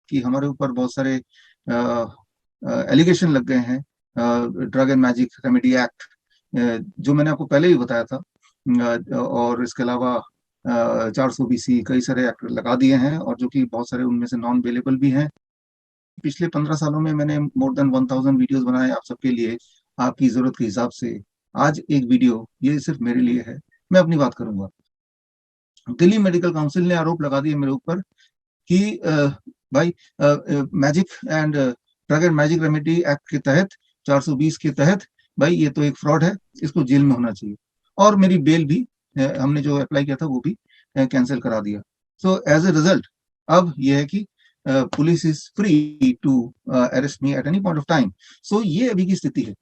कि हमारे ऊपर बहुत सारे एलिगेशन लग गए हैं, drug and magic remedy act, जो मैंने आपको पहले ही बताया था। और इसके अलावा 400 BC कई सारे एक्ट लगा दिए हैं, और जो कि बहुत सारे उनमें से नॉन अवेलेबल भी हैं। पिछले 15 सालों में मैंने मोर देन 1000 वीडियोस बनाए आप सबके लिए, आपकी जरूरत के हिसाब से। आज एक वीडियो ये सिर्फ मेरे लिए है, मैं अपनी बात करूंगा। दिल्ली मेडिकल काउंसिल ने आरोप लगा दिए मेरे ऊपर कि भाई, magic and drug and magic remedy act के तहत, 420 के तहत, भाई ये तो एक फ्रॉड है, इसको जेल में होना चाहिए। और मेरी बेल भी, हमने जो अप्लाई किया था वो भी कैंसिल करा दिया। सो एज ए रिजल्ट अब ये है कि police is free to arrest me at any point of time. So ये अभी की स्थिति है।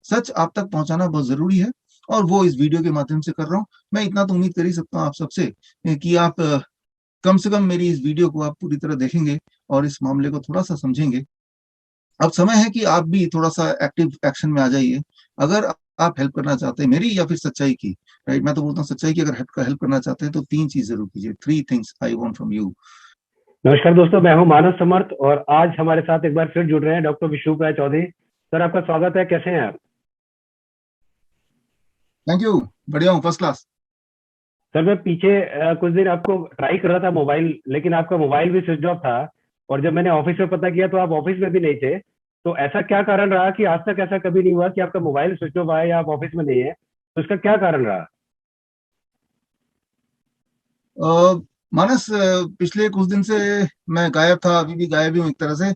सच आप तक पहुंचाना बहुत जरूरी है, और वो इस वीडियो के माध्यम से कर रहा हूँ। मैं इतना तो उम्मीद कर ही सकता हूँ आप सबसे, कि आप कम से कम मेरी इस वीडियो को आप पूरी तरह देखेंगे और इस मामले को थोड़ा सा समझेंगे। अब समय है कि आप भी थोड़ा सा एक्टिव एक्शन में आ जाइए। अगर आप हेल्प करना चाहते हैं मेरी या फिर सच्चाई की, राइट, मैं तो बोलता हूँ सच्चाई की, अगर हेल्प करना चाहते हैं तो 3 चीज जरूर कीजिए। 3 things I want from you. नमस्कार दोस्तों, मैं हूं मानव समर्थ और आज हमारे साथ एक बार फिर जुड़ रहे हैं डॉक्टर विष्णु राय चौधरी। सर, आपका स्वागत है। कैसे हैं आप? थैंक यू, बढ़िया हूँ, फर्स्ट क्लास। सर, मैं पीछे कुछ दिन आपको ट्राई कर रहा था मोबाइल, लेकिन आपका मोबाइल भी स्विच ऑफ था। और जब मैंने ऑफिस में पता किया तो आप ऑफिस में भी नहीं थे। तो ऐसा क्या कारण रहा कि आज तक ऐसा कभी नहीं हुआ कि आपका मोबाइल स्विच ऑफ आया या आप ऑफिस में नहीं है? तो इसका क्या कारण रहा? मानस, पिछले कुछ दिन से मैं गायब था, अभी भी गायब ही हूँ एक तरह से।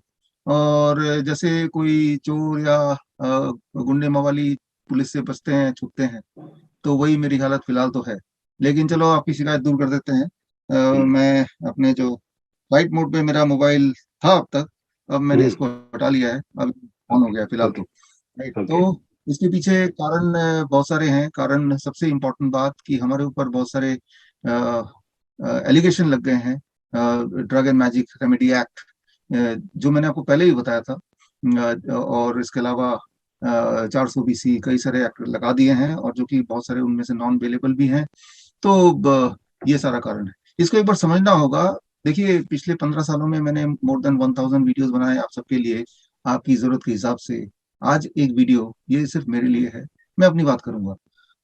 और जैसे कोई चोर या गुंडे मवाली पुलिस से बचते हैं, छुपते हैं, तो वही मेरी हालत फिलहाल तो है। लेकिन चलो आपकी शिकायत दूर कर देते हैं। जी। मैं अपने जो फ्लाइट मोड पे मेरा मोबाइल था अब तक, अब मैंने इसको हटा लिया है, अब ऑन हो गया फिलहाल ओके। तो। Right, okay. तो इसके पीछे कारण बहुत सारे हैं। कारण, सबसे इम्पोर्टेंट बात कि हमारे ऊपर बहुत सारे एलिगेशन लग गए हैं, drug and magic remedy act, जो मैंने आपको पहले ही बताया था। और इसके अलावा 400 BC कई सारे एक्ट लगा दिए हैं, और जो कि बहुत सारे उनमें से नॉन अवेलेबल भी हैं। तो ये सारा कारण है, इसको एक बार समझना होगा। देखिए, पिछले 15 सालों में मैंने मोर देन 1000 वीडियोस बनाए आप सबके लिए, आपकी जरूरत के हिसाब से। आज एक वीडियो ये सिर्फ मेरे लिए है, मैं अपनी बात करूंगा।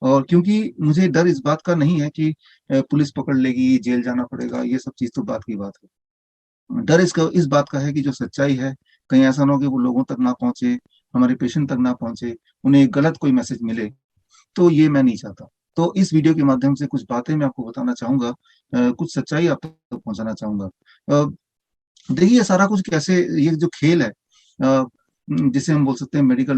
और क्योंकि मुझे डर इस बात का नहीं है कि पुलिस पकड़ लेगी, जेल जाना पड़ेगा, ये सब चीज तो बात की बात है। डर इसका इस बात का है कि जो सच्चाई है, कहीं ऐसा ना हो कि वो लोगों तक ना पहुंचे, हमारे पेशेंट तक ना पहुंचे, उन्हें एक गलत कोई मैसेज मिले। तो ये मैं नहीं चाहता। तो इस वीडियो के माध्यम से कुछ बातें मैं आपको बताना चाहूंगा, कुछ सच्चाई आप तक पहुंचाना चाहूंगा। अ, देखिए, ये सारा कुछ कैसे, ये जो खेल है, जिसे हम बोल सकते हैं मेडिकल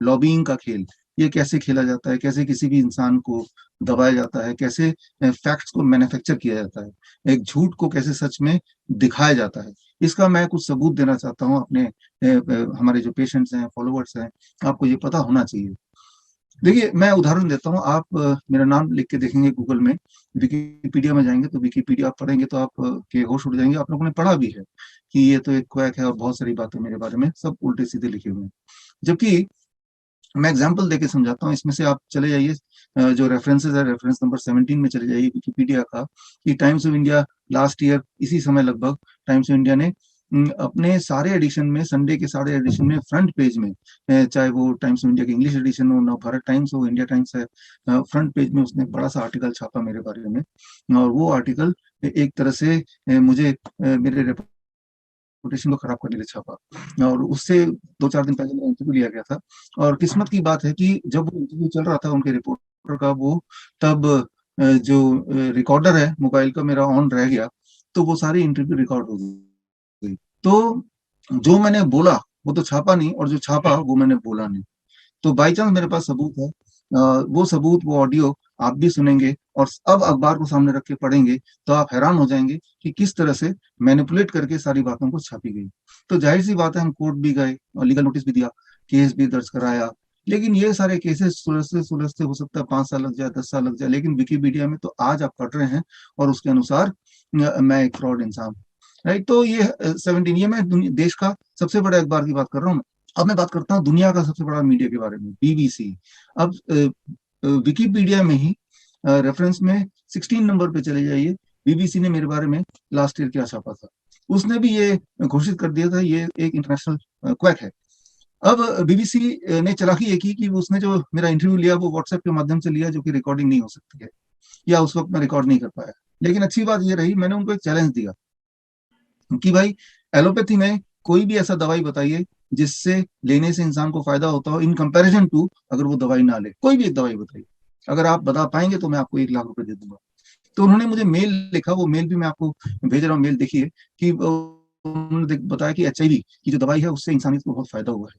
लॉबिंग का खेल, ये कैसे खेला जाता है, कैसे किसी भी इंसान को दबाया जाता है, कैसे फैक्ट्स को मैन्युफैक्चर किया जाता है, एक झूठ को कैसे सच में दिखाया जाता है, इसका मैं कुछ सबूत देना चाहता हूँ अपने हमारे जो पेशेंट्स हैं, फॉलोअर्स हैं, आपको ये पता होना चाहिए। देखिए, मैं उदाहरण देता हूँ। आप मेरा नाम लिख के देखेंगे गूगल में, विकिपीडिया में जाएंगे तो विकिपीडिया आप पढ़ेंगे तो आप के होश उड़ जाएंगे। आप लोगों ने पढ़ा भी है कि ये तो एक क्वैक है, और बहुत सारी बातें मेरे बारे में सब उल्टे सीधे लिखे हुए हैं। जबकि मैं एग्जांपल देके समझाता हूँ। इसमें से आप चले जाइए, जो रेफरेंसेस है, रेफरेंस नंबर 17 में चले जाइए विकिपीडिया का, कि times of India last year इसी समय लगभग टाइम्स ऑफ इंडिया ने अपने सारे एडिशन में, संडे के सारे एडिशन में, फ्रंट पेज में, चाहे वो टाइम्स ऑफ इंडिया की इंग्लिश एडिशन हो, नव भारत टाइम्स हो, इंडिया टाइम्स है, फ्रंट पेज में उसने एक बड़ा सा आर्टिकल छापा मेरे बारे में। और वो आर्टिकल एक तरह से मुझे, मेरे रेपुटेशन को खराब करने के लिए छापा। और उससे 2-4 दिन पहले मेरा इंटरव्यू लिया गया था। और किस्मत की बात है कि जब वो इंटरव्यू चल रहा था उनके रिपोर्टर का, वो तब जो रिकॉर्डर है मोबाइल का मेरा ऑन रह गया, तो वो सारी इंटरव्यू रिकॉर्ड हो गई। तो जो मैंने बोला वो तो छापा नहीं, और जो छापा वो मैंने बोला नहीं। तो बाई चांस मेरे पास सबूत है, वो सबूत, वो ऑडियो आप भी सुनेंगे, और अब अखबार को सामने रख के पढ़ेंगे, तो आप हैरान हो जाएंगे कि किस तरह से मैनिपुलेट करके सारी बातों को छापी गई। तो जाहिर सी बात है, हम कोर्ट भी गए और लीगल नोटिस भी दिया, केस भी दर्ज कराया। लेकिन ये सारे केसेस सुलझते सुलझते हो सकता है 5 साल लग जाए, 10 साल लग जाए, लेकिन विकिपीडिया में तो आज आप पढ़ रहे हैं, और उसके अनुसार मैं एक फ्रॉड इंसान हूं। राइट, तो ये 17, ये मैं देश का सबसे बड़े अखबार की बात कर रहा हूँ। अब मैं बात करता हूँ दुनिया का सबसे बड़ा मीडिया के बारे में, बीबीसी। अब विकिपीडिया में ही रेफरेंस में 16 नंबर पे चले जाइए, बीबीसी ने मेरे बारे में लास्ट ईयर क्या छापा था। उसने भी ये घोषित कर दिया था ये एक इंटरनेशनल क्वैक है। अब बीबीसी ने चालाकी ये की कि उसने जो मेरा इंटरव्यू लिया वो व्हाट्सएप के माध्यम से लिया, जो कि रिकॉर्डिंग नहीं हो सकती है, या उस वक्त मैं रिकॉर्ड नहीं कर पाया। लेकिन अच्छी बात ये रही, मैंने उनको एक चैलेंज दिया कि भाई एलोपैथी में कोई भी ऐसा दवाई बताइए जिससे लेने से इंसान को फायदा होता हो इन कंपैरिजन टू अगर वो दवाई ना ले। कोई भी एक दवाई बताइए, अगर आप बता पाएंगे तो मैं आपको 1 लाख रुपए दे दूंगा। तो उन्होंने मुझे मेल लिखा, वो मेल भी मैं आपको भेज रहा हूँ, मेल देखिए कि उन्होंने बताया कि एचआईवी की जो दवाई है उससे इंसानियत को बहुत फायदा हुआ है।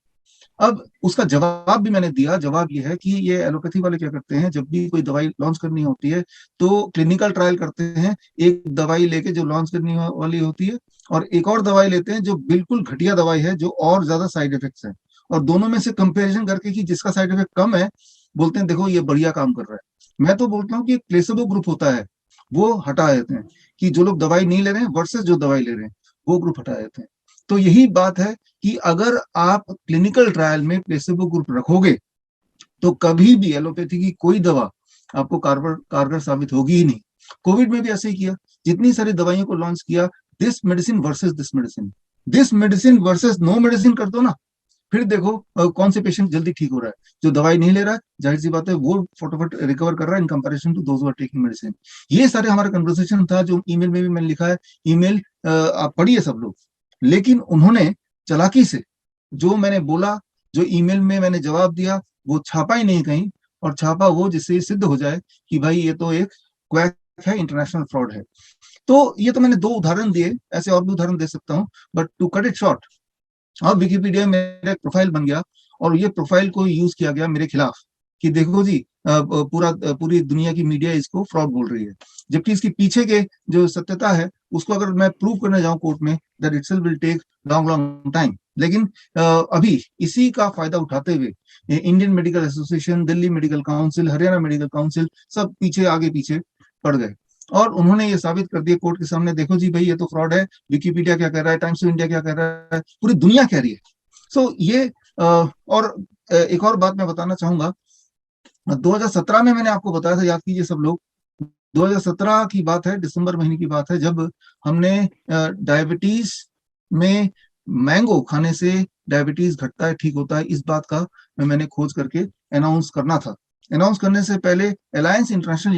अब उसका जवाब भी मैंने दिया। जवाब ये है कि ये एलोपैथी वाले क्या करते हैं, जब भी कोई दवाई लॉन्च करनी होती है तो क्लिनिकल ट्रायल करते हैं, एक दवाई लेके जो लॉन्च करनी वाली होती है, और एक और दवाई लेते हैं जो बिल्कुल घटिया दवाई है, जो और ज्यादा साइड इफेक्ट्स है, और दोनों में से कंपैरिजन करके कि जिसका साइड इफेक्ट कम है, बोलते हैं देखो ये बढ़िया काम कर रहा है। मैं तो बोलता हूँ कि एक प्लेसेबो ग्रुप होता है, वो हटा देते हैं, कि जो लोग दवाई नहीं ले रहे हैं वर्सेस जो दवाई ले रहे हैं, वो ग्रुप हटा देते हैं। तो यही बात है कि अगर आप क्लिनिकल ट्रायल में प्लेसेबो ग्रुप रखोगे तो कभी भी एलोपैथी की कोई दवा आपको कारगर कारगर साबित होगी ही नहीं। कोविड में भी ऐसे ही किया, जितनी सारी दवाइयों को लॉन्च किया, this medicine versus this medicine, this medicine versus no medicine कर दो ना, फिर देखो कौन से पेशेंट जल्दी ठीक हो रहा है। जो दवाई नहीं ले रहा है, जाहिर सी बात है वो फटाफट रिकवर कर रहा है in comparison to those who are taking medicine. ये सारे हमारा कन्वर्सेशन था, जो ईमेल में भी मैंने लिखा है। ईमेल आप पढ़िए सब लोग। लेकिन उन्होंने चालाकी से जो मैंने बोला, जो ईमेल में मैंने जवाब दिया, वो छापा ही नहीं कहीं, और छापा वो जिससे ये सिद्ध हो जाए कि भाई ये तो एक क्वैक है, इंटरनेशनल फ्रॉड है। तो ये तो मैंने 2 उदाहरण दिए, ऐसे और भी उदाहरण दे सकता हूँ, but to cut it short, और विकिपीडिया में मेरा एक प्रोफाइल बन गया, और ये प्रोफाइल को यूज किया गया मेरे खिलाफ कि देखो जी पूरी दुनिया की मीडिया इसको फ्रॉड बोल रही है, जबकि इसके पीछे के जो सत्यता है उसको अगर मैं प्रूव करने जाऊं कोर्ट में, that itself will take long long time. लेकिन अभी इसी का फायदा उठाते हुए Indian medical association, Delhi medical council, Haryana medical council सब पीछे आगे पीछे पड़ गए, और उन्होंने ये साबित कर दिया कोर्ट के सामने, देखो जी भाई ये तो फ्रॉड है, विकिपीडिया क्या कह रहा है, टाइम्स ऑफ इंडिया क्या कह रहा है, पूरी दुनिया कह रही है। सो ये और एक और बात मैं बताना चाहूंगा। 2017 में मैंने आपको बताया था, याद कीजिए सब लोग, 2017 की बात है, दिसंबर महीने की बात है, जब हमने डायबिटीज में मैंगो खाने से डायबिटीज घटता है, ठीक होता है, इस बात का मैंने खोज करके अनाउंस करना था। अनाउंस करने से पहले अलायंस इंटरनेशनल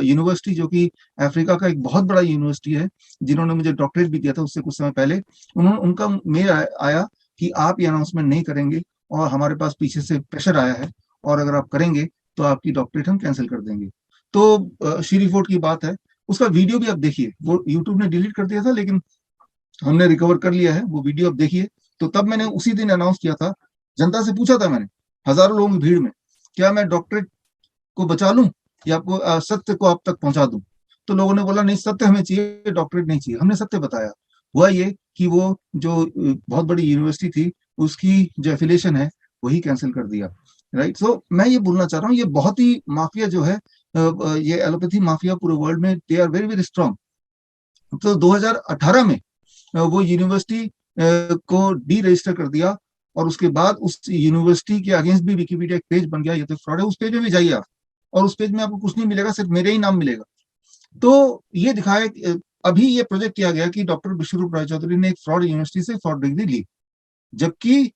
यूनिवर्सिटी, जो कि अफ्रीका का एक बहुत बड़ा यूनिवर्सिटी है, जिन्होंने मुझे डॉक्टरेट भी दिया था उससे कुछ समय पहले, उन्होंने उनका मेल आया कि आप ये अनाउंसमेंट नहीं करेंगे, और हमारे पास पीछे से प्रेशर आया है, और अगर आप करेंगे तो आपकी डॉक्टरेट हम कैंसिल कर देंगे। तो शी रिपोर्ट की बात है, उसका वीडियो भी आप देखिए, वो यूट्यूब ने डिलीट कर दिया था लेकिन हमने रिकवर कर लिया है, वो वीडियो आप देखिए। तो तब मैंने उसी दिन अनाउंस किया था, जनता से पूछा था मैंने, हजारों लोगों की भीड़ में, क्या मैं डॉक्टरेट को बचा लूं या आपको सत्य को आप तक पहुंचा दूं। तो लोगों ने बोला नहीं, सत्य हमें चाहिए, डॉक्टरेट नहीं चाहिए। हमने सत्य बताया। हुआ ये कि वो जो बहुत बड़ी यूनिवर्सिटी थी, उसकी जो एफिलिएशन है वही कैंसिल कर दिया। राइट। सो मैं ये बोलना चाह रहा हूँ, ये बहुत ही माफिया जो है, ये एलोपैथी माफिया पूरे वर्ल्ड में they are very very strong. तो 2018 में वो यूनिवर्सिटी को डी रजिस्टर कर दिया, और उसके बाद उस यूनिवर्सिटी के अगेंस्ट भी विकिपीडिया एक पेज बन गया, ये तो फ्रॉड है, उस पेज में भी जाइए आप, और उस पेज में आपको कुछ नहीं मिलेगा, सिर्फ मेरे ही नाम मिलेगा। तो ये दिखाया अभी ये प्रोजेक्ट किया गया कि डॉक्टर विश्वरूप राय चौधरी ने एक फ्रॉड यूनिवर्सिटी से फ्रॉड डिग्री ली, जबकि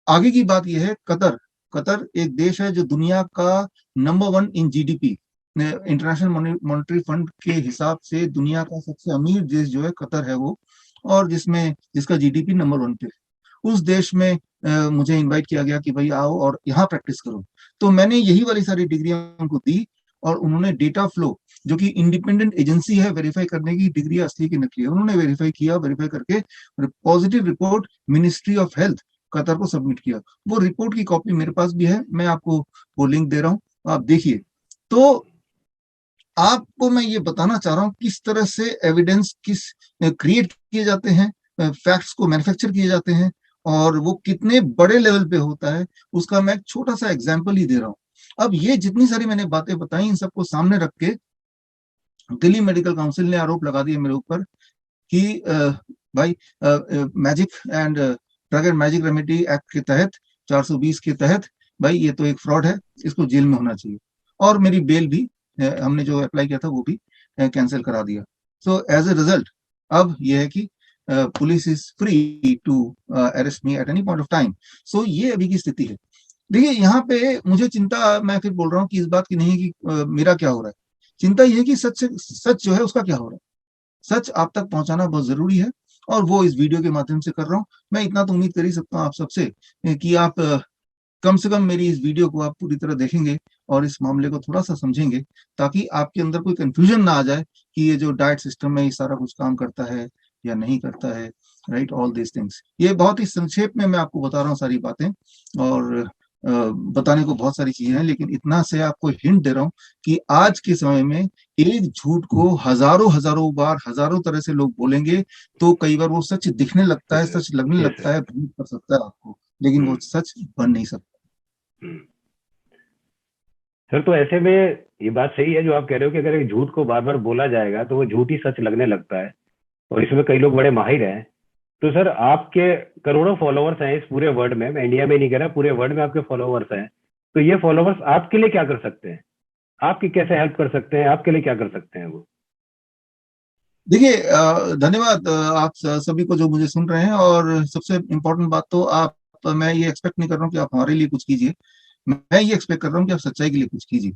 आगे की बात यह है, कतर कतर एक देश है जो दुनिया का number 1 in GDP, international monetary fund के हिसाब से दुनिया का सबसे अमीर देश जो है कतर है वो, और जिसका जीडीपी नंबर 1 पे। उस देश में मुझे इनवाइट किया गया कि भाई आओ और यहाँ प्रैक्टिस करो। तो मैंने यही वाली सारी डिग्रियां उनको दी, और उन्होंने डेटा फ्लो, जो कि इंडिपेंडेंट एजेंसी है वेरीफाई करने की डिग्री असली की नकली है, उन्होंने वेरीफाई किया, वेरीफाई करके positive report ministry of health Qatar को सबमिट किया। वो रिपोर्ट की कॉपी मेरे पास भी है, मैं आपको वो लिंक दे रहा हूँ, आप देखिए। तो आपको मैं ये बताना चाह रहा हूँ किस तरह से एविडेंस किस क्रिएट किए जाते हैं, फैक्ट्स को मैन्युफैक्चर किए जाते हैं, और वो कितने बड़े लेवल पे होता है, उसका मैं एक छोटा सा एग्जाम्पल ही दे रहा हूँ। अब ये जितनी सारी मैंने बातें बताई, इन सबको सामने रख के दिल्ली मेडिकल काउंसिल ने आरोप लगा दिया मेरे ऊपर कि भाई magic and drug and magic remedy act के तहत, 420 के तहत, भाई ये तो एक फ्रॉड है, इसको जेल में होना चाहिए। और मेरी बेल भी हमने जो अप्लाई किया था वो भी कैंसिल करा दिया। सो एज ए रिजल्ट अब यह है कि police is free to arrest me at any point of time. So ये अभी की स्थिति है। देखिए यहाँ पे मुझे चिंता, मैं फिर बोल रहा हूँ कि इस बात की नहीं है कि मेरा क्या हो रहा है। चिंता ये है कि सच जो है उसका क्या हो रहा है। सच आप तक पहुंचाना बहुत जरूरी है, और वो इस वीडियो के माध्यम से कर रहा हूँ। मैं इतना तो उम्मीद कर ही सकता हूँ आप सबसे कि आप कम से कम मेरी इस वीडियो को आप पूरी तरह देखेंगे और इस मामले को थोड़ा सा समझेंगे, ताकि आपके अंदर कोई कंफ्यूजन ना आ जाए कि ये जो डाइट सिस्टम है ये सारा कुछ काम करता है या नहीं करता है। राइट, ऑल दिस थिंग्स, ये बहुत ही संक्षेप में मैं आपको बता रहा हूँ सारी बातें। और बताने को बहुत सारी चीजें हैं, लेकिन इतना से आपको हिंट दे रहा हूँ कि आज के समय में एक झूठ को हजारों हजारों बार हजारों तरह से लोग बोलेंगे, तो कई बार वो सच दिखने लगता है, सच है। सच लगने यस लगता सर। है, भ्रमित कर सकता है आपको, लेकिन वो सच बन नहीं सकता। सर तो ऐसे में ये बात सही है जो आप कह रहे हो कि अगर एक झूठ को बार बार बोला जाएगा तो वो झूठ ही सच लगने लगता है, और इसमें कई लोग बड़े माहिर हैं। तो सर आपके करोड़ों फॉलोअर्स हैं इस पूरे वर्ल्ड में, मैं इंडिया में नहीं कह रहा, पूरे वर्ल्ड में आपके फॉलोअर्स हैं। तो ये फॉलोअर्स आपके लिए क्या कर सकते हैं, आपकी कैसे हेल्प कर सकते हैं, आपके लिए क्या कर सकते हैं वो? देखिए धन्यवाद आप सभी को जो मुझे सुन रहे हैं। और सबसे इम्पोर्टेंट बात तो आप, मैं ये एक्सपेक्ट नहीं कर रहा हूँ कि आप हमारे लिए कुछ कीजिए, मैं ये एक्सपेक्ट कर रहा हूँ कि आप सच्चाई के लिए कुछ कीजिए,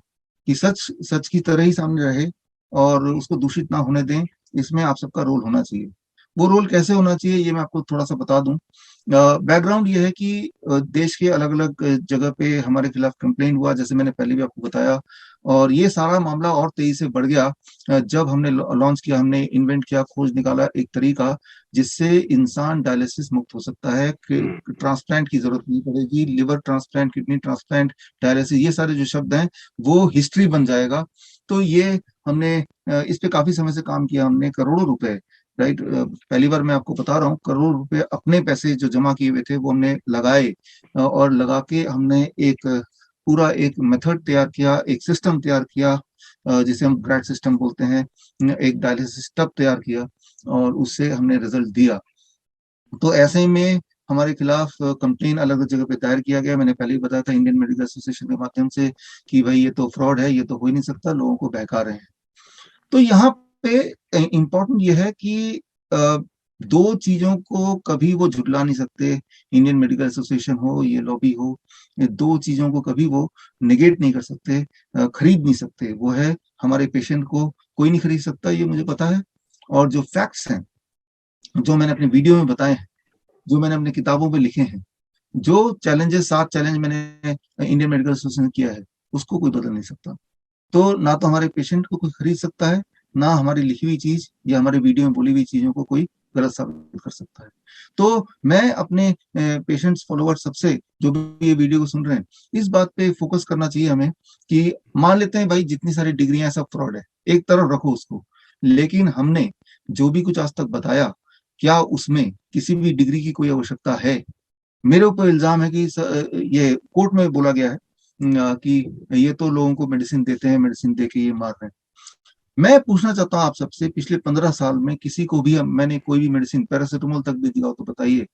कि सच सच की तरह ही सामने रहे और उसको दूषित ना होने दें। इसमें आप सबका रोल होना चाहिए। वो रोल कैसे होना चाहिए ये मैं आपको थोड़ा सा बता दूं। बैकग्राउंड ये है कि देश के अलग अलग जगह पे हमारे खिलाफ कंप्लेन हुआ, जैसे मैंने पहले भी आपको बताया। और ये सारा मामला और तेजी से बढ़ गया जब हमने लॉन्च किया, हमने इन्वेंट किया, खोज निकाला एक तरीका जिससे इंसान डायलिसिस मुक्त हो सकता है, ट्रांसप्लांट की जरूरत नहीं पड़ेगी, liver transplant, kidney transplant, dialysis, ये सारे जो शब्द हैं वो हिस्ट्री बन जाएगा। तो ये हमने इस पे काफी समय से काम किया, हमने करोड़ों रुपए, राइट, पहली बार मैं आपको बता रहा हूँ, करोड़ रुपए अपने पैसे जो जमा किए हुए थे वो हमने लगाए, और लगा के हमने एक पूरा एक मेथड तैयार किया, एक सिस्टम तैयार किया, जिसे हम ग्रैड सिस्टम बोलते हैं। एक डायलिसिस टब तैयार किया और उससे हमने रिजल्ट दिया। तो ऐसे में हमारे खिलाफ कंप्लेन अलग अलग जगह पे दायर किया गया। मैंने पहले ही बताया था इंडियन मेडिकल एसोसिएशन के माध्यम से कि भाई ये तो फ्रॉड है, ये तो हो ही नहीं सकता, लोगों को बहका रहे हैं। तो यहाँ पे इम्पोर्टेंट ये है कि दो चीजों को कभी वो झुटला नहीं सकते। इंडियन मेडिकल एसोसिएशन हो, ये लॉबी हो, ये दो चीजों को कभी वो निगेट नहीं कर सकते, खरीद नहीं सकते। वो है, हमारे पेशेंट को कोई नहीं खरीद सकता, ये मुझे पता है। और जो फैक्ट्स हैं, जो मैंने अपने वीडियो में बताए हैं, जो मैंने अपनी किताबों में लिखे हैं, जो चैलेंजेस, 7 चैलेंज मैंने इंडियन मेडिकल एसोसिएशन किया है, उसको कोई बदल नहीं सकता। तो ना तो हमारे पेशेंट को कोई खरीद सकता है, ना हमारी लिखी हुई चीज या हमारे वीडियो में बोली हुई चीजों को कोई गलत साबित कर सकता है। तो मैं अपने पेशेंट्स, फॉलोअर, सबसे जो भी ये वीडियो को सुन रहे हैं, इस बात पे फोकस करना चाहिए हमें कि मान लेते हैं भाई जितनी सारी डिग्रियां सब फ्रॉड है, एक तरफ रखो उसको, लेकिन हमने जो भी कुछ आज तक बताया, क्या उसमें किसी भी डिग्री की कोई आवश्यकता है? मेरे ऊपर इल्जाम है कि ये कोर्ट में बोला गया है कि ये तो लोगों को मेडिसिन देते हैं, मेडिसिन दे के ये मार रहे हैं। मैं पूछना चाहता हूँ आप सबसे, पिछले 15 साल में किसी को भी मैंने कोई भी मेडिसिन, पैरासीटामोल तक भी दिया हो तो बताइए।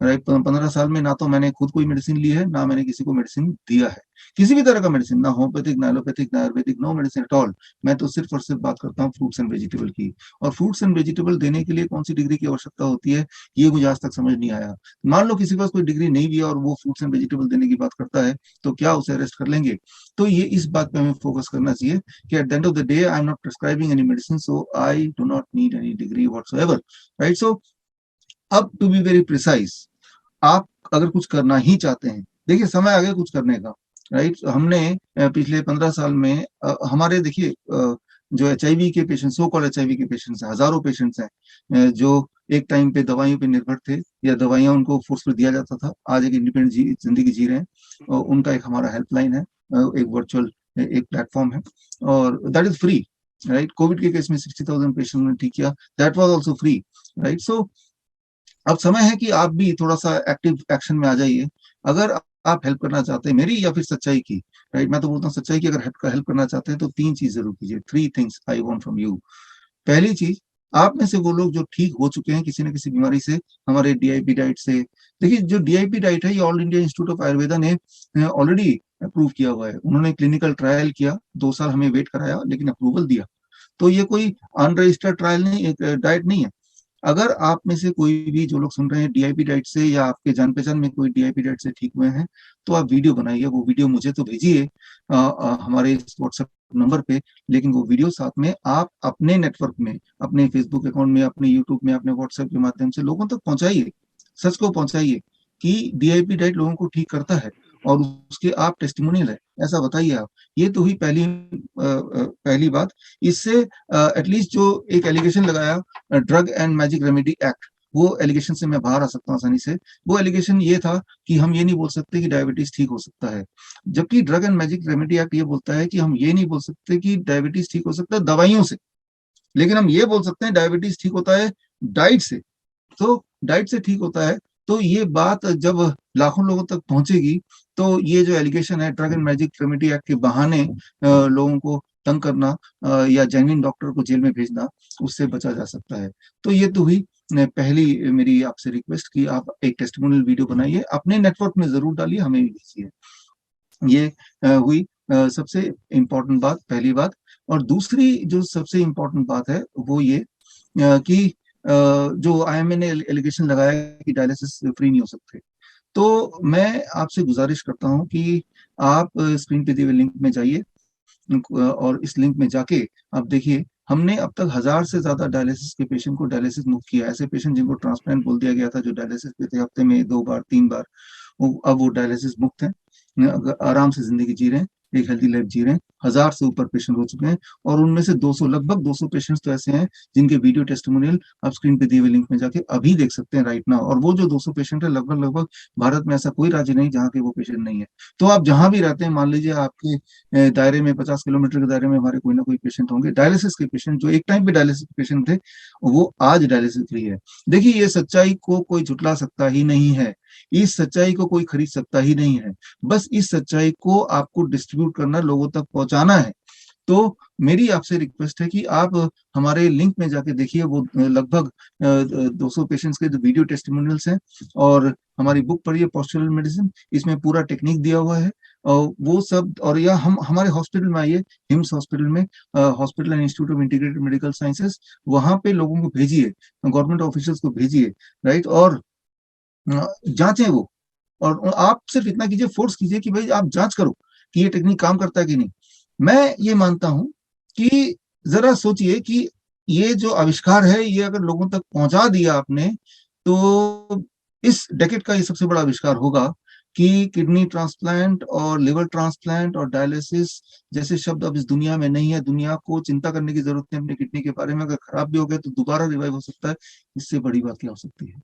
राइट, 15 साल में ना तो मैंने खुद कोई मेडिसिन ली है, ना मैंने किसी को मेडिसिन दिया है, किसी भी तरह का मेडिसिन, ना होम्योपैथिक, ना एलोपैथिक, ना ayurvedic, no medicine at all. मैं तो सिर्फ और सिर्फ बात करता हूँ फ्रूट्स एंड वेजिटेबल की। और फ्रूट्स एंड वेजिटेबल देने के लिए कौन सी डिग्री की आवश्यकता होती है, ये मुझे आज तक समझ नहीं आया। मान लो किसी के पास कोई डिग्री नहीं भी है और वो फ्रूट्स एंड वेजिटेबल देने की बात करता है, तो क्या उसे अरेस्ट कर लेंगे? तो ये इस बात पे हमें फोकस करना चाहिए कि at the end of the day I am not prescribing any medicine, so I do not need any degree whatsoever. Right, so अब टू बी वेरी प्रिसाइज, आप अगर कुछ करना ही चाहते हैं, देखिए समय आ गया कुछ करने का। राइट, हमने पिछले 15 साल में हमारे, देखिए जो HIV के पेशेंट्स, सो कॉल्ड HIV के पेशेंट्स हैं, हजारों पेशेंट्स हैं जो एक टाइम पे दवाइयों पे निर्भर थे, या दवाइयां उनको फोर्सफुल दिया जाता था, आज एक इंडिपेंडेंट जिंदगी जी रहे हैं। और उनका एक हमारा हेल्पलाइन है, एक वर्चुअल एक प्लेटफॉर्म है, और that is free. Right, covid के केस में 60,000 पेशेंट ने ठीक किया, that was also free. Right, so अब समय है कि आप भी थोड़ा सा एक्टिव एक्शन में आ जाइए, अगर आप हेल्प करना चाहते हैं मेरी या फिर सच्चाई की। राइट, मैं तो बोलता हूँ सच्चाई की अगर हेल्प करना चाहते हैं तो 3 चीज जरूर कीजिए, 3 things I want from you. पहली चीज, आप में से वो लोग जो ठीक हो चुके हैं किसी न किसी बीमारी से, हमारे DIP डाइट से, देखिए जो DIP डाइट है ये all India institute of Ayurveda ने ऑलरेडी अप्रूव किया हुआ है। उन्होंने क्लिनिकल ट्रायल किया, 2 साल हमें वेट कराया, लेकिन अप्रूवल दिया। तो ये कोई अनरजिस्टर्ड ट्रायल नहीं, एक डाइट नहीं है। अगर आप में से कोई भी जो लोग सुन रहे हैं डीआईपी डाइट से, या आपके जान पहचान में कोई डीआईपी डाइट से ठीक हुए हैं, तो आप वीडियो बनाइए, वो वीडियो मुझे तो भेजिए हमारे इस व्हाट्सएप नंबर पे। लेकिन वो वीडियो साथ में आप अपने नेटवर्क में, अपने फेसबुक अकाउंट में, अपने यूट्यूब में, अपने व्हाट्सएप के माध्यम से लोगों तक पहुंचाइए, सच को पहुंचाइए कि डीआईपी डाइट लोगों को ठीक करता है, और उसके आप टेस्टिमोनियल है, ऐसा बताइए आप। ये तो हुई पहली बात। इससे एटलीस्ट जो एक एलिगेशन लगाया drug and magic remedy act, वो एलिगेशन से मैं बाहर आ सकता हूँ आसानी से। वो एलिगेशन ये था कि हम ये नहीं बोल सकते कि डायबिटीज ठीक हो सकता है, जबकि drug and magic remedy act ये बोलता है कि हम ये नहीं बोल सकते कि डायबिटीज ठीक हो सकता है दवाइयों से, लेकिन हम ये बोल सकते हैं डायबिटीज ठीक होता है डाइट से। तो डाइट से ठीक होता है। तो ये बात जब लाखों लोगों तक पहुंचेगी, तो ये जो एलिगेशन है drug and magic remedy act के बहाने लोगों को तंग करना या जेन्युइन डॉक्टर को जेल में भेजना, उससे बचा जा सकता है। तो ये तो हुई पहली मेरी आपसे रिक्वेस्ट कि आप एक टेस्टिमोनियल वीडियो बनाइए, अपने नेटवर्क में जरूर डालिए, हमें भी भेजिए। ये हुई सबसे इम्पोर्टेंट बात, पहली बात। और दूसरी जो सबसे इम्पोर्टेंट बात है वो ये कि जो आईएमए ने एलिगेशन लगाया कि डायलिसिस फ्री नहीं हो सकते, तो मैं आपसे गुजारिश करता हूं कि आप स्क्रीन पे दिए हुए लिंक में जाइए, और इस लिंक में जाके आप देखिए, हमने अब तक 1000 से ज्यादा डायलिसिस के पेशेंट को डायलिसिस मुक्त किया। ऐसे पेशेंट जिनको ट्रांसप्लांट बोल दिया गया था, जो डायलिसिस पे थे हफ्ते में 2 बार 3 बार, अब वो डायलिसिस मुक्त हैं, आराम से जिंदगी जी रहे हैं, एक हेल्दी लाइफ जी रहे हैं। 1000 से ऊपर पेशेंट हो चुके हैं, और उनमें से 200, लगभग 200 पेशेंट्स तो ऐसे हैं जिनके वीडियो टेस्टिमोनियल आप स्क्रीन पे दिए हुए लिंक में जाके अभी देख सकते हैं राइट नाउ। और वो जो 200 पेशेंट है, लगभग लगभग भारत में ऐसा कोई राज्य नहीं जहाँ के वो पेशेंट नहीं है। तो आप जहां भी रहते हैं, मान लीजिए आपके दायरे में, 50 किलोमीटर के दायरे में हमारे कोई ना कोई पेशेंट होंगे डायलिसिस के पेशेंट, जो एक टाइम पे डायलिसिस पेशेंट थे, वो आज डायलिसिस फ्री है। देखिए, ये सच्चाई को कोई झुटला सकता ही नहीं है, इस सच्चाई को कोई खरीद सकता ही नहीं है। बस इस सच्चाई को आपको डिस्ट्रीब्यूट करना, लोगों तक पहुंचाना है। तो मेरी आपसे रिक्वेस्ट है कि आप हमारे लिंक में जाके देखिए, वो लगभग 200 पेशेंट्स के जो वीडियो टेस्टिमोनियल्स हैं, और हमारी बुक पढ़िए पोस्चरल मेडिसिन, इसमें पूरा टेक्निक दिया हुआ है। और वो सब, और या हम हमारे हॉस्पिटल में आइए, हिम्स हॉस्पिटल में, hospital and institute of integrated medical sciences, वहां पे लोगों को भेजिए, गवर्नमेंट ऑफिशियल्स को भेजिए, राइट, और जांचें वो। और आप सिर्फ इतना कीजिए, फोर्स कीजिए कि भाई आप जांच करो कि ये टेक्निक काम करता है कि नहीं। मैं ये मानता हूं कि जरा सोचिए कि ये जो आविष्कार है, ये अगर लोगों तक पहुंचा दिया आपने, तो इस डेकेड का ये सबसे बड़ा आविष्कार होगा कि किडनी ट्रांसप्लांट और लिवर ट्रांसप्लांट और डायलिसिस जैसे शब्द अब इस दुनिया में नहीं है। दुनिया को चिंता करने की जरूरत नहीं अपनी किडनी के बारे में, अगर खराब भी हो गया तो दोबारा रिवाइव हो सकता है। इससे बड़ी बात क्या हो सकती है?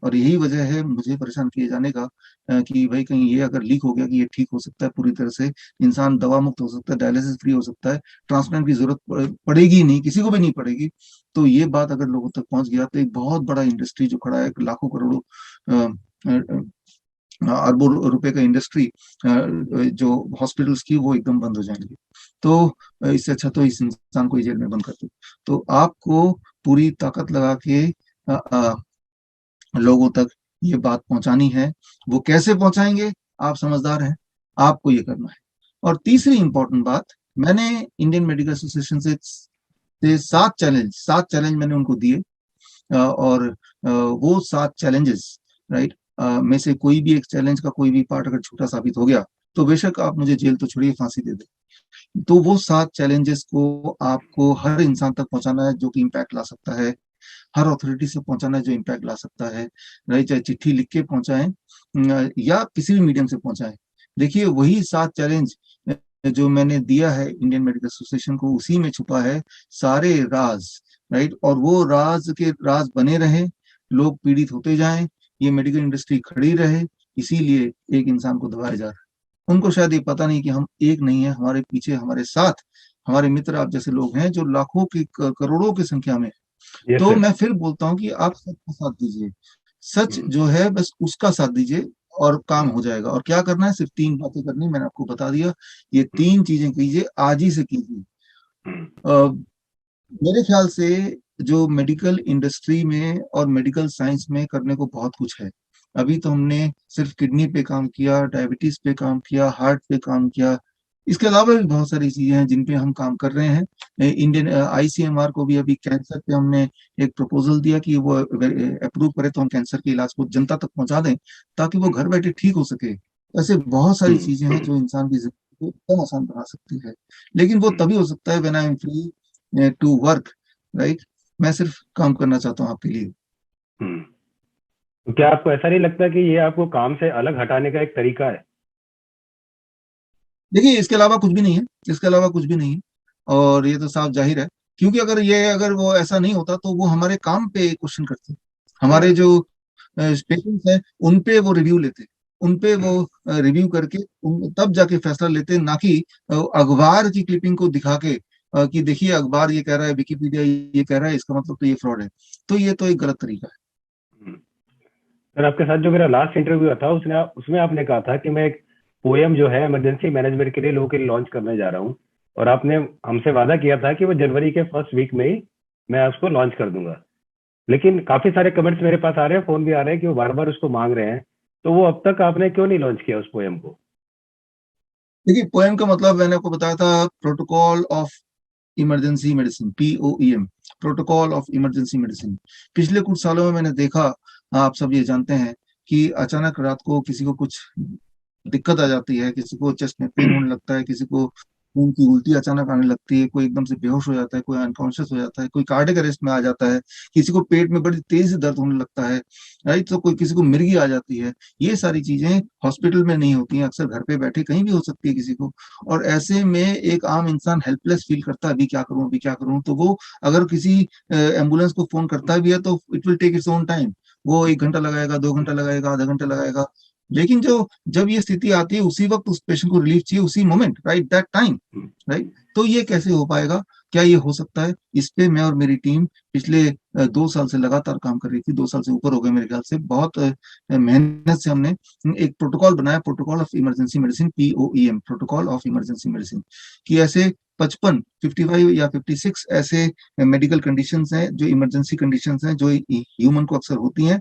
और यही वजह है मुझे परेशान किए जाने का, कि भाई कहीं ये अगर लीक हो गया कि ये ठीक हो सकता है पूरी तरह से, इंसान दवा मुक्त हो सकता है, डायलिसिस फ्री हो सकता है, ट्रांसप्लांट की जरूरत पड़ेगी नहीं, किसी को भी नहीं पड़ेगी। तो ये बात अगर लोगों तक पहुंच गया, तो एक बहुत बड़ा इंडस्ट्री जो खड़ा है, लाखों करोड़ों अरबों रुपए का इंडस्ट्री, जो हॉस्पिटल्स की, वो एकदम बंद हो जाएंगे। तो इससे अच्छा तो इस इंसान को ही जेल में बंद कर दो। तो आपको पूरी ताकत लगा के लोगों तक ये बात पहुंचानी है। वो कैसे पहुंचाएंगे? आप समझदार हैं, आपको ये करना है। और तीसरी इंपॉर्टेंट बात, मैंने इंडियन मेडिकल एसोसिएशन से 7 चैलेंज मैंने उनको दिए, और वो 7 चैलेंजेस, राइट, में से कोई भी एक चैलेंज का कोई भी पार्ट अगर छोटा साबित हो गया, तो बेशक आप मुझे जेल तो छोड़िए, फांसी दे दे। तो वो 7 चैलेंजेस को आपको हर इंसान तक पहुंचाना है जो कि इम्पैक्ट ला सकता है, हर अथॉरिटी से पहुंचाना है जो इम्पैक्ट ला सकता है, राइट, चाहे चिट्ठी लिख के पहुंचाएं या किसी भी मीडियम से पहुंचाएं। देखिए, वही 7 चैलेंज जो मैंने दिया है इंडियन मेडिकल एसोसिएशन को, उसी में छुपा है सारे राज, राइट। और वो राज के राज बने रहे, लोग पीड़ित होते जाएं, ये मेडिकल इंडस्ट्री खड़ी रहे, इसीलिए एक इंसान को दबाया जा रहा है। उनको शायद ये पता नहीं कि हम एक नहीं है, हमारे पीछे, हमारे साथ हमारे मित्र आप जैसे लोग हैं, जो लाखों की, करोड़ों की संख्या में। यस तो सर। मैं फिर बोलता हूँ कि आप सच का साथ दीजिए, सच जो है बस उसका साथ दीजिए, और काम हो जाएगा। और क्या करना है? सिर्फ 3 बातें करनी, मैंने आपको बता दिया। ये 3 चीजें कीजिए, आज ही से कीजिए। मेरे ख्याल से जो मेडिकल इंडस्ट्री में और मेडिकल साइंस में करने को बहुत कुछ है। अभी तो हमने सिर्फ किडनी पे काम किया, डायबिटीज पे काम किया, हार्ट पे काम किया, इसके अलावा भी बहुत सारी चीजें हैं जिन पे हम काम कर रहे हैं। इंडियन आईसीएमआर को भी अभी कैंसर पे हमने एक प्रपोजल दिया कि वो अप्रूव करे तो हम कैंसर के इलाज को जनता तक पहुंचा दें, ताकि वो घर बैठे ठीक हो सके। ऐसे बहुत सारी हम्म, चीजें हैं जो इंसान की जिंदगी को एकदम आसान बना सकती है, लेकिन वो हम्म, तभी हो सकता है when I am free to work, right. मैं सिर्फ काम करना चाहता हूँ आपके लिए। हम्म। तो क्या आपको ऐसा नहीं लगता कि ये आपको काम से अलग हटाने का एक तरीका है? देखिए, इसके अलावा कुछ भी नहीं है, इसके अलावा कुछ भी नहीं है। और ये तो साफ जाहिर है, क्योंकि अगर वो ऐसा नहीं होता तो वो हमारे काम पे क्वेश्चन करते, हमारे हाँ। जो पेशेंट्स हैं उन पे वो रिव्यू लेते, उन पे वो हम्म, रिव्यू करके तब जाके फैसला लेते, ना कि अखबार की क्लिपिंग को दिखा के कि देखिए अखबार ये कह रहा है, विकिपीडिया ये कह रहा है, इसका मतलब तो ये फ्रॉड है। तो ये तो एक गलत तरीका है। हम्म। सर, आपके साथ जो मेरा लास्ट इंटरव्यू था उसमें आपने कहा था कि मैं एक पोएम जो है इमरजेंसी मैनेजमेंट के लिए लोगों के लिए लॉन्च करने जा रहा हूँ, और आपने हमसे वादा किया था कि वो जनवरी के फर्स्ट वीक में ही मैं उसको लॉन्च कर दूंगा। लेकिन काफी सारे कमेंट्स मेरे पास आ रहे हैं, फोन भी आ रहे हैं कि वो बार बार उसको मांग रहे हैं। तो वो अब तक आपने क्यों नहीं लॉन्च किया उस पोएम को? देखिए, पोएम का मतलब मैंने आपको बताया था, protocol of emergency medicine, POEM, protocol of emergency medicine. पिछले कुछ सालों में मैंने देखा, आप सब ये जानते हैं, कि अचानक रात को किसी को कुछ दिक्कत आ जाती है, किसी को चेस्ट में पेन होने लगता है, किसी को खून की उल्टी अचानक आने लगती है, कोई एकदम से बेहोश हो जाता है, कोई अनकॉन्शियस हो जाता है, कोई कार्डियक अरेस्ट में आ जाता है, किसी को पेट में बड़ी तेज से दर्द होने लगता है, राइट। तो कोई किसी को मिर्गी आ जाती है। ये सारी चीजें हॉस्पिटल में नहीं होती हैं, अक्सर घर पे बैठे कहीं भी हो सकती है किसी को। और ऐसे में एक आम इंसान हेल्पलेस फील करता है, अभी क्या करूं, अभी क्या करूं। तो वो अगर किसी एम्बुलेंस को फोन करता भी है तो it will take its own time. वो 1 घंटा लगाएगा, 2 घंटा लगाएगा, आधा घंटा लगाएगा। लेकिन जब ये स्थिति आती है, उसी वक्त उस पेशेंट को रिलीफ चाहिए, उसी moment, right, that time, right. तो ये कैसे हो पाएगा? क्या ये हो सकता है? इस पे मैं और मेरी टीम पिछले 2 साल से लगातार काम कर रही थी, 2 साल से ऊपर हो गए मेरे ख्याल से। बहुत मेहनत से हमने एक प्रोटोकॉल बनाया, protocol of emergency medicine, POEM, protocol of emergency medicine. कि ऐसे 55 या 56 ऐसे मेडिकल कंडीशंस हैं, जो इमरजेंसी कंडीशंस हैं, जो ह्यूमन को अक्सर होती हैं।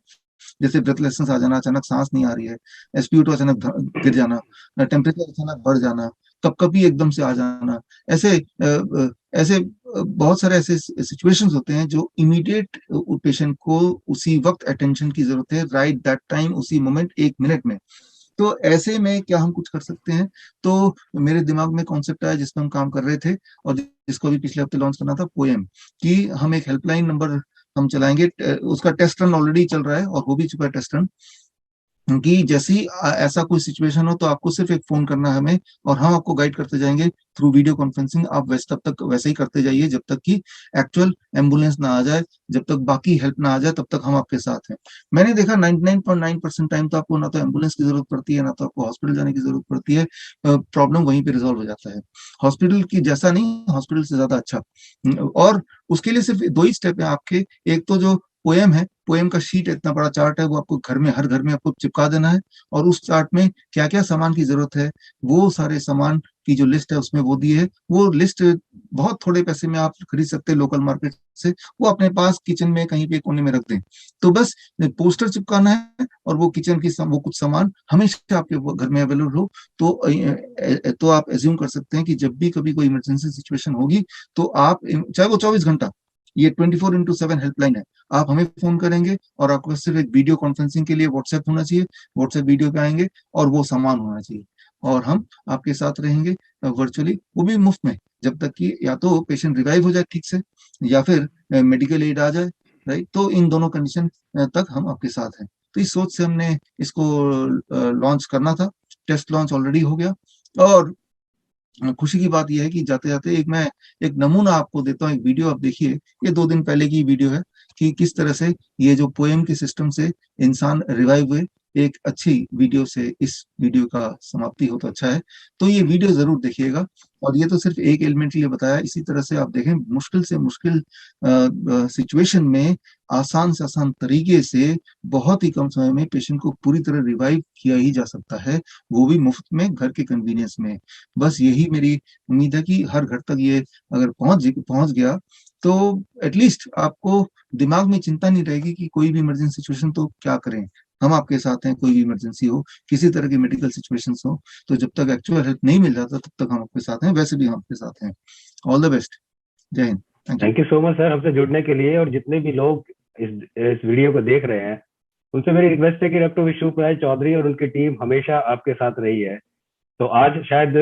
जैसे ब्रेथलेसनेस आ जाना, अचानक सांस नहीं आ रही है, SpO2 अचानक गिर जाना, टेम्परेचर अचानक बढ़ जाना, कपकपी एकदम से आ जाना। ऐसे ऐसे बहुत सारे ऐसे सिचुएशंस होते हैं जो इमीडिएट पेशेंट को उसी वक्त अटेंशन की जरूरत है, राइट दैट टाइम, उसी मोमेंट, 1 मिनट में। तो ऐसे में क्या हम कुछ कर सकते हैं? तो मेरे दिमाग में कॉन्सेप्ट आया जिस पर हम काम कर रहे थे, और जिसको भी पिछले हफ्ते लॉन्च करना था, पोएम। कि हम एक हेल्पलाइन नंबर हम चलाएंगे, उसका टेस्ट रन ऑलरेडी चल रहा है और हो भी चुका है टेस्ट रन। कि जैसे ही ऐसा कोई सिचुएशन हो तो आपको सिर्फ एक फोन करना है हमें, और हम आपको गाइड करते जाएंगे थ्रू वीडियो कॉन्फ्रेंसिंग। आप वैसे तब तक वैसे ही करते जाइए जब तक कि एक्चुअल एम्बुलेंस ना आ जाए, जब तक बाकी हेल्प ना आ जाए, तब तक हम आपके साथ हैं। मैंने देखा 99.9% टाइम तो आपको ना तो एम्बुलेंस की जरूरत पड़ती है, ना तो आपको हॉस्पिटल जाने की जरूरत पड़ती है। प्रॉब्लम वहीं पे रिजॉल्व हो जाता है। हॉस्पिटल की जैसा नहीं, हॉस्पिटल से ज्यादा अच्छा। और उसके लिए सिर्फ 2 ही स्टेप है आपके। एक तो जो पोएम है, पोएम का शीट इतना बड़ा चार्ट है, वो आपको घर में, हर घर में आपको चिपका देना है। और उस चार्ट में क्या क्या सामान की जरूरत है, वो सारे सामान की जो लिस्ट है उसमें वो दी है। वो लिस्ट बहुत थोड़े पैसे में आप खरीद सकते हैं लोकल मार्केट से। वो अपने पास किचन में कहीं पे कोने में रख दें। तो बस पोस्टर चिपकाना है, और वो किचन की वो कुछ सामान हमेशा आपके घर में अवेलेबल हो। तो आप एज्यूम कर सकते हैं कि जब भी कभी कोई इमरजेंसी सिचुएशन होगी, तो आप, चाहे वो 24 घंटा, ये 24/7 हेल्पलाइन है। आप हमें फोन करेंगे, और आपको सिर्फ एक वीडियो कॉन्फ्रेंसिंग के लिए व्हाट्सएप होना चाहिए, व्हाट्सएप वीडियो पे आएंगे, और वो सामान होना चाहिए। और हम आपके साथ रहेंगे वर्चुअली, वो भी मुफ्त में, जब तक कि या तो पेशेंट रिवाइव हो जाए ठीक से, या फिर मेडिकल एड आ जाए, राइट। तो इन दोनों कंडीशन तक हम आपके साथ हैं। तो इस सोच से हमने इसको लॉन्च करना था। टेस्ट लॉन्च ऑलरेडी हो गया। और खुशी की बात यह है कि जाते जाते एक नमूना आपको देता हूँ, एक वीडियो आप देखिए। ये 2 दिन पहले की वीडियो है, कि किस तरह से ये जो पोएम के सिस्टम से इंसान रिवाइव हुए। एक अच्छी वीडियो से इस वीडियो का समाप्ति हो तो अच्छा है। तो ये वीडियो जरूर देखिएगा। और ये तो सिर्फ एक एलिमेंट के लिए बताया, इसी तरह से आप देखें, मुश्किल से मुश्किल सिचुएशन में आसान से आसान तरीके से बहुत ही कम समय में पेशेंट को पूरी तरह रिवाइव किया ही जा सकता है, वो भी मुफ्त में, घर के कन्वीनियंस में। बस यही मेरी उम्मीद है कि हर घर तक ये अगर पहुंच गया, तो एटलीस्ट आपको दिमाग में चिंता नहीं रहेगी कि कोई भी इमरजेंसी सिचुएशन तो क्या करें। हम आपके साथ हैं, कोई भी इमरजेंसी हो, किसी तरह की मेडिकल सिचुएशंस हो, तो जब तक एक्चुअल हेल्प नहीं मिल जाता तब तक हम आपके साथ हैं, वैसे भी हम आपके साथ हैं। All the best. Jai Hind. Thank you. Thank you so much sir हमसे जुड़ने के लिए। और जितने भी लोग इस वीडियो को देख रहे हैं, उनसे मेरी रिक्वेस्ट है कि डॉक्टर विश्व राय चौधरी और उनकी टीम हमेशा आपके साथ रही है। तो आज शायद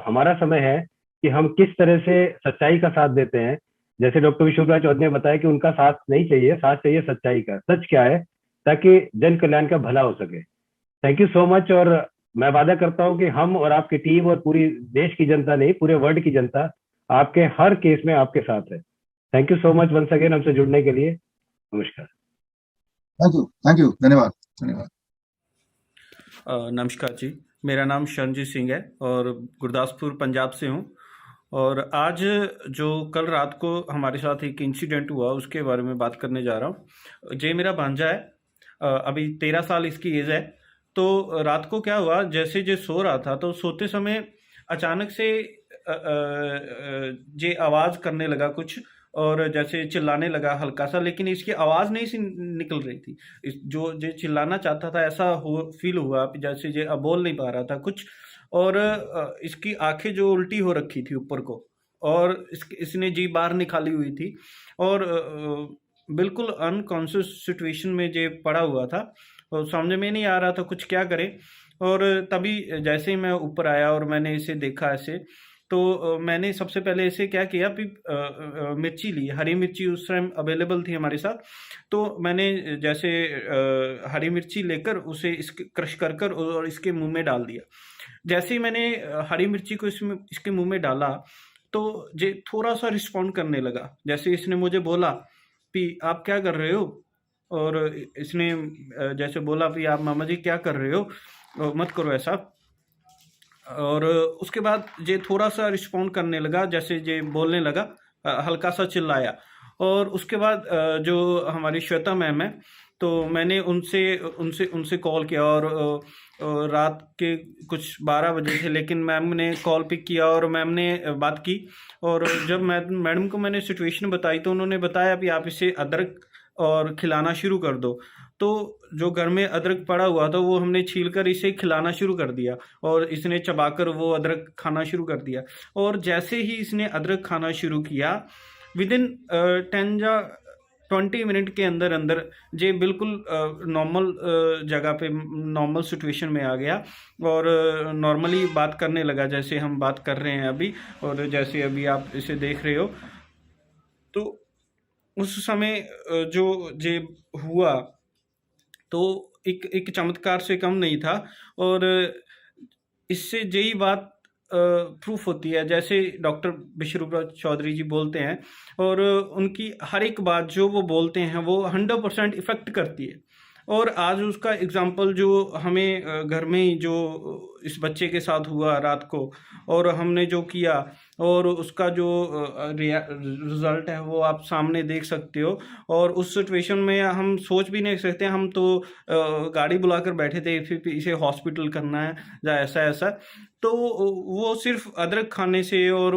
हमारा समय है कि हम किस तरह से सच्चाई का साथ देते हैं। जैसे डॉक्टर विश्वराज चौधरी ने बताया कि उनका साथ नहीं चाहिए, साथ चाहिए सच्चाई का। सच क्या है, ताकि जन कल्याण का भला हो सके। Thank you so much. और मैं वादा करता हूं कि हम और आपकी टीम और पूरी देश की जनता नहीं, पूरे वर्ल्ड की जनता आपके हर केस में आपके साथ है। Thank you so much once again हमसे जुड़ने के लिए। नमस्कार। Thank you. Thank you. धन्यवाद। धन्यवाद। नमस्कार जी, मेरा नाम शरणजीत सिंह है और गुरदासपुर पंजाब से हूँ। और आज जो कल रात को हमारे साथ एक इंसिडेंट हुआ उसके बारे में बात करने जा रहा हूँ। ये मेरा भांजा है, अभी 13 साल इसकी एज है। तो रात को क्या हुआ, जैसे जे सो रहा था तो सोते समय अचानक से जे आवाज़ करने लगा कुछ, और जैसे चिल्लाने लगा हल्का सा, लेकिन इसकी आवाज़ नहीं सी निकल रही थी। जो जे चिल्लाना चाहता था ऐसा फील हुआ, जैसे जे अब बोल नहीं पा रहा था कुछ। और इसकी आंखें जो उल्टी हो रखी थी ऊपर को, और इसने जी बाहर निकाली हुई थी, और बिल्कुल अनकॉन्शियस सिचुएशन में जे पड़ा हुआ था, और समझ में नहीं आ रहा था कुछ क्या करे। और तभी जैसे ही मैं ऊपर आया और मैंने इसे देखा ऐसे, तो मैंने सबसे पहले इसे क्या किया, मिर्ची ली, हरी मिर्ची उस टाइम अवेलेबल थी हमारे साथ। तो मैंने जैसे हरी मिर्ची लेकर उसे इसके क्रश कर कर और इसके मुंह में डाल दिया। जैसे ही मैंने हरी मिर्ची को इसके मुंह में डाला, तो ये थोड़ा सा रिस्पॉन्ड करने लगा। जैसे इसने मुझे बोला कि आप क्या कर रहे हो, और इसने जैसे बोला कि आप मामा जी क्या कर रहे हो, मत करो ऐसा। और उसके बाद ये थोड़ा सा रिस्पॉन्ड करने लगा, जैसे ये बोलने लगा, हल्का सा चिल्लाया। और उसके बाद जो हमारी श्वेता मैम है, तो मैंने उनसे उनसे उनसे कॉल किया, और रात के कुछ 12 बजे थे, लेकिन मैम ने कॉल पिक किया और मैम ने बात की। और जब मैडम को मैंने सिचुएशन बताई तो उन्होंने बताया कि आप इसे अदरक और खिलाना शुरू कर दो। तो जो घर में अदरक पड़ा हुआ था वो हमने छील कर इसे खिलाना शुरू कर दिया, और इसने चबाकर वो अदरक खाना शुरू कर दिया। और जैसे ही इसने अदरक खाना शुरू किया, विदिन 10 या 20 मिनट के अंदर अंदर ये बिल्कुल नॉर्मल जगह पे, नॉर्मल सिचुएशन में आ गया, और नॉर्मली बात करने लगा जैसे हम बात कर रहे हैं अभी, और जैसे अभी आप इसे देख रहे हो। तो उस समय जो ये हुआ, तो एक एक चमत्कार से कम नहीं था। और इससे यही बात प्रूफ होती है, जैसे डॉक्टर विश्वरूप चौधरी जी बोलते हैं, और उनकी हर एक बात जो वो बोलते हैं वो 100% इफ़ेक्ट करती है। और आज उसका एग्जाम्पल जो हमें घर में ही जो इस बच्चे के साथ हुआ रात को, और हमने जो किया, और उसका जो रिजल्ट है वो आप सामने देख सकते हो। और उस सिचुएशन में हम सोच भी नहीं सकते, हम तो गाड़ी बुलाकर बैठे थे फिर इसे हॉस्पिटल करना है या ऐसा ऐसा। तो वो सिर्फ अदरक खाने से और